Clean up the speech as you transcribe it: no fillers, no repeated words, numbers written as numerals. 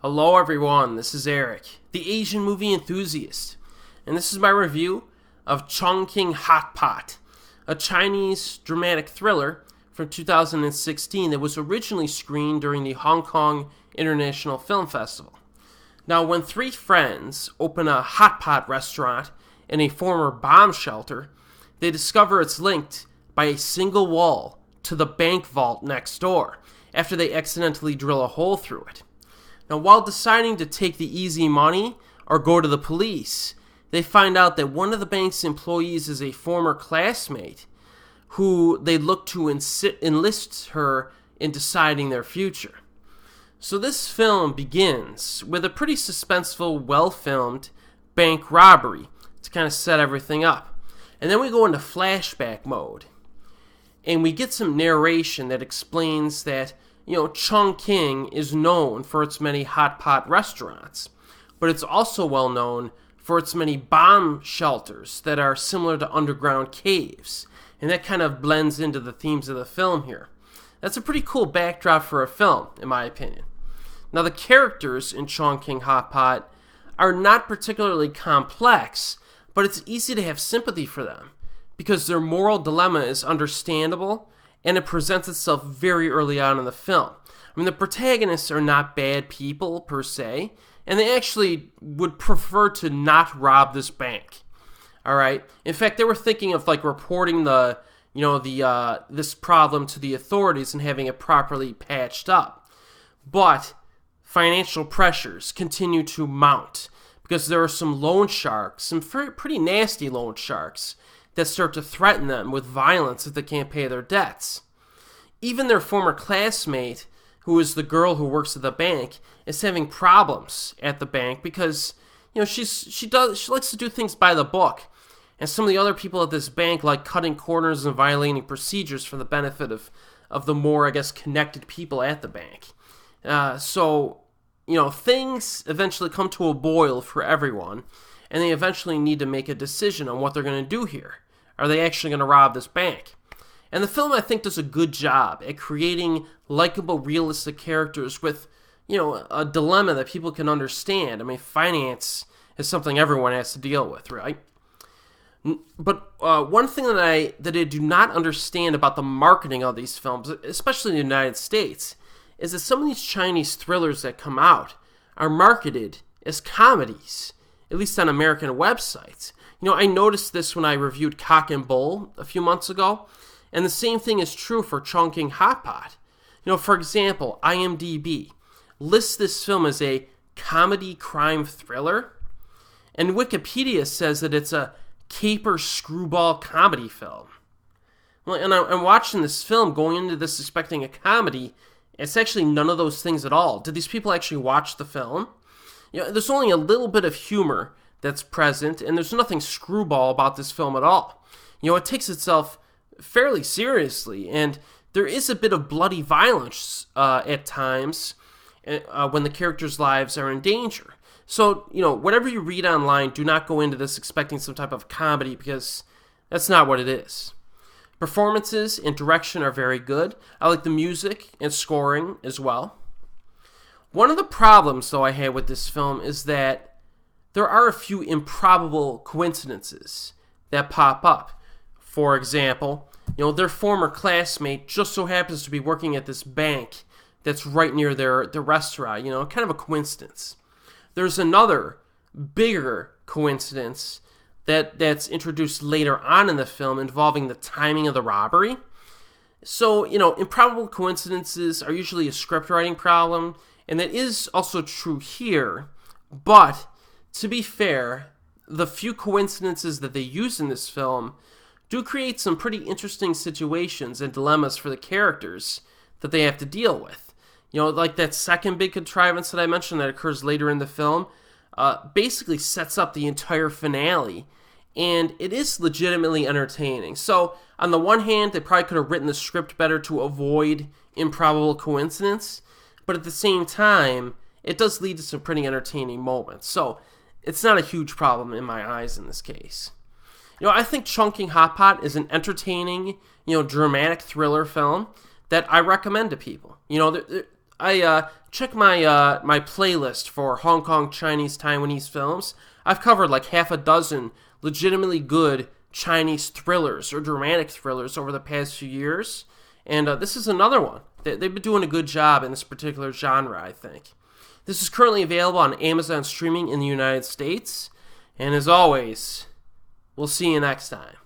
Hello everyone, this is Erik, the Asian movie enthusiast, and this is my review of Chongqing Hot Pot, a Chinese dramatic thriller from 2016 that was originally screened during the Hong Kong International Film Festival. Now, when three friends open a hot pot restaurant in a former bomb shelter, they discover it's linked by a single wall to the bank vault next door after they accidentally drill a hole through it. Now, while deciding to take the easy money or go to the police, they find out that one of the bank's employees is a former classmate who they look to enlist her in deciding their future. So this film begins with a pretty suspenseful, well-filmed bank robbery to kind of set everything up. And then we go into flashback mode. And we get some narration that explains that Chongqing is known for its many hot pot restaurants, but it's also well known for its many bomb shelters that are similar to underground caves, and that kind of blends into the themes of the film here. That's a pretty cool backdrop for a film, in my opinion. Now, the characters in Chongqing Hot Pot are not particularly complex, but it's easy to have sympathy for them, because their moral dilemma is understandable, and it presents itself very early on in the film. I mean, the protagonists are not bad people, per se, and they actually would prefer to not rob this bank. All right? In fact, they were thinking of, reporting this problem to the authorities and having it properly patched up. But financial pressures continue to mount, because there are some loan sharks, some pretty nasty loan sharks, that start to threaten them with violence if they can't pay their debts. Even their former classmate, who is the girl who works at the bank, is having problems at the bank because she likes to do things by the book, and some of the other people at this bank like cutting corners and violating procedures for the benefit of the more, connected people at the bank. So things eventually come to a boil for everyone, and they eventually need to make a decision on what they're going to do here. Are they actually going to rob this bank? And the film, I think, does a good job at creating likable, realistic characters with, a dilemma that people can understand. I mean, finance is something everyone has to deal with, right? But one thing that I do not understand about the marketing of these films, especially in the United States, is that some of these Chinese thrillers that come out are marketed as comedies, at least on American websites. I noticed this when I reviewed Cock and Bull a few months ago, and the same thing is true for Chongqing Hot Pot. For example, IMDb lists this film as a comedy crime thriller, and Wikipedia says that it's a caper screwball comedy film. Well, and I'm watching this film going into this expecting a comedy. It's actually none of those things at all. Did these people actually watch the film? There's only a little bit of humor that's present, and there's nothing screwball about this film at all. It takes itself fairly seriously, and there is a bit of bloody violence at times when the characters' lives are in danger. So, whatever you read online, do not go into this expecting some type of comedy, because that's not what it is. Performances and direction are very good. I like the music and scoring as well. One of the problems, though, I had with this film is that there are a few improbable coincidences that pop up. For example, their former classmate just so happens to be working at this bank that's right near their restaurant, kind of a coincidence. There's another bigger coincidence that's introduced later on in the film involving the timing of the robbery. So, improbable coincidences are usually a script writing problem, and that is also true here, but to be fair, the few coincidences that they use in this film do create some pretty interesting situations and dilemmas for the characters that they have to deal with. Like that second big contrivance that I mentioned that occurs later in the film, basically sets up the entire finale, and it is legitimately entertaining. So, on the one hand, they probably could have written the script better to avoid improbable coincidence, but at the same time, it does lead to some pretty entertaining moments. So, it's not a huge problem in my eyes in this case. I think Chongqing Hot Pot is an entertaining, dramatic thriller film that I recommend to people. I check my playlist for Hong Kong Chinese Taiwanese films. I've covered like half a dozen legitimately good Chinese thrillers or dramatic thrillers over the past few years, and this is another one. They've been doing a good job in this particular genre, I think. This is currently available on Amazon Streaming in the United States, and as always, we'll see you next time.